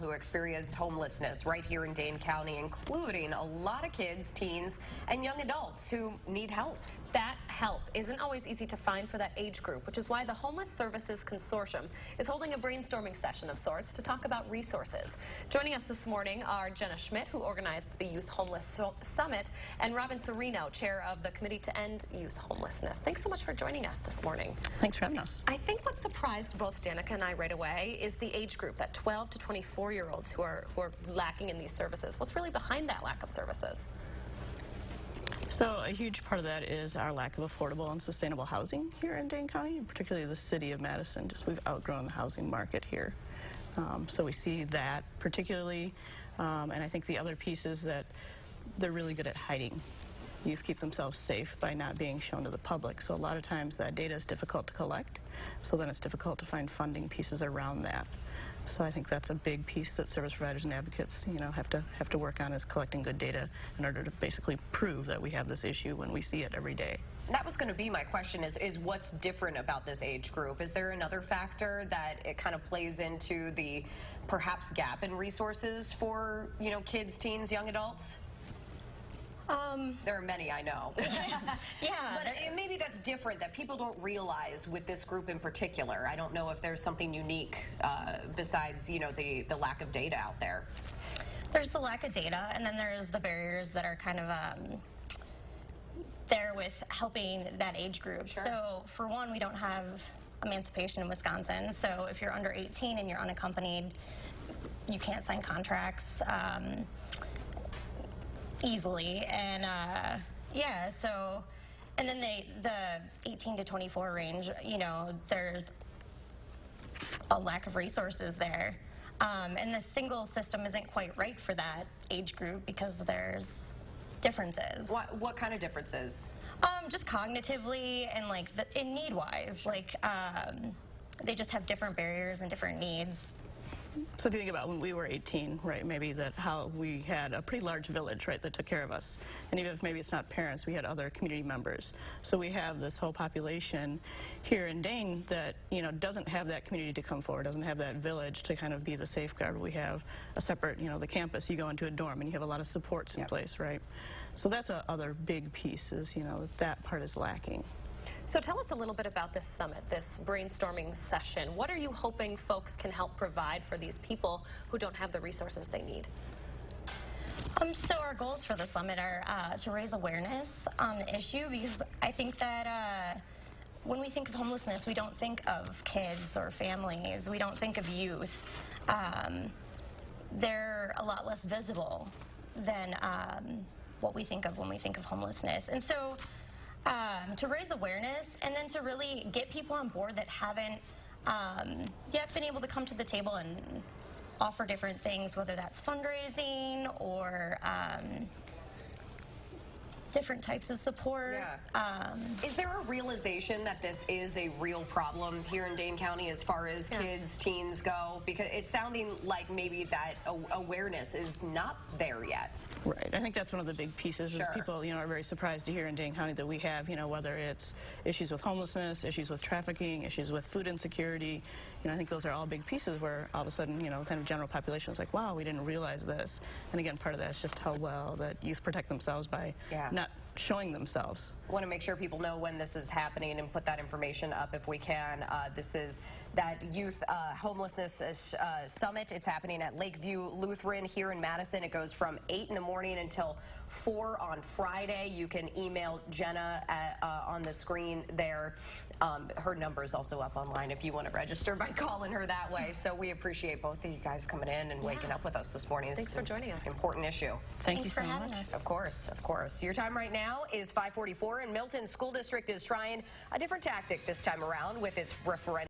who experience homelessness right here in Dane County, including a lot of kids, teens, and young adults who need help. That help isn't always easy to find for that age group, which is why the Homeless Services Consortium is holding a brainstorming session of sorts to talk about resources. Joining us this morning are Jenna Schmitt, who organized the Youth Homeless Summit, and Robin Seren, chair of the Committee to End Youth Homelessness. Thanks so much for joining us this morning. Thanks for having us. I think what surprised both Danica and I right away is the age group, that 12 to 24-year-olds who are lacking in these services. What's really behind that lack of services? So a huge part of that is our lack of affordable and sustainable housing here in Dane County, and particularly the city of Madison. We've outgrown the housing market here. So we see that particularly, and I think the other piece is that they're really good at hiding. Youth keep themselves safe by not being shown to the public. So a lot of times that data is difficult to collect, so then it's difficult to find funding pieces around that. So I think that's a big piece that service providers and advocates, have to work on, is collecting good data in order to basically prove that we have this issue when we see it every day. That was going to be my question, is what's different about this age group? Is there another factor that it kind of plays into the perhaps gap in resources for, kids, teens, young adults? There are many, I know. Yeah. But maybe that's different, that people don't realize with this group in particular. I don't know if there's something unique besides, the lack of data out there. There's the lack of data, and then there's the barriers that are kind of there with helping that age group. Sure. So, for one, we don't have emancipation in Wisconsin. So if you're under 18 and you're unaccompanied, you can't sign contracts easily, and and then the 18 to 24 range, there's a lack of resources there, and the single system isn't quite right for that age group because there's differences. What kind of differences? Just cognitively and in need-wise, they just have different barriers and different needs. So if you think about when we were 18, right, maybe how we had a pretty large village, right, that took care of us. And even if maybe it's not parents, we had other community members. So we have this whole population here in Dane that, doesn't have that community to come forward, doesn't have that village to kind of be the safeguard. We have a separate, the campus, you go into a dorm and you have a lot of supports in place, right? So that's a other big piece is, that part is lacking. So tell us a little bit about this summit, this brainstorming session. What are you hoping folks can help provide for these people who don't have the resources they need? So our goals for the summit are to raise awareness on the issue, because I think that when we think of homelessness, we don't think of kids or families. We don't think of youth. They're a lot less visible than what we think of when we think of homelessness. And so to raise awareness and then to really get people on board that haven't yet been able to come to the table and offer different things, whether that's fundraising or different types of support. Yeah. Is there a realization that this is a real problem here in Dane County as far as kids, teens go? Because it's sounding like maybe that awareness is not there yet. Right. I think that's one of the big pieces. Is people, are very surprised to hear in Dane County that we have, whether it's issues with homelessness, issues with trafficking, issues with food insecurity. I think those are all big pieces where all of a sudden, kind of general population is like, wow, we didn't realize this. And again, part of that is just how well that youth protect themselves by not showing themselves. I want to make sure people know when this is happening and put that information up if we can. This is that Youth Homelessness Summit. It's happening at Lakeview Lutheran here in Madison. It goes from 8 in the morning until 4 on Friday. You can email Jenna on the screen there. Her number is also up online if you want to register by calling her that way. So we appreciate both of you guys coming in and waking up with us this morning. Thanks for joining us. Important issue. Thank you so much. Of course, of course. Your time right now is 5:44, and Milton School District is trying a different tactic this time around with its referendum.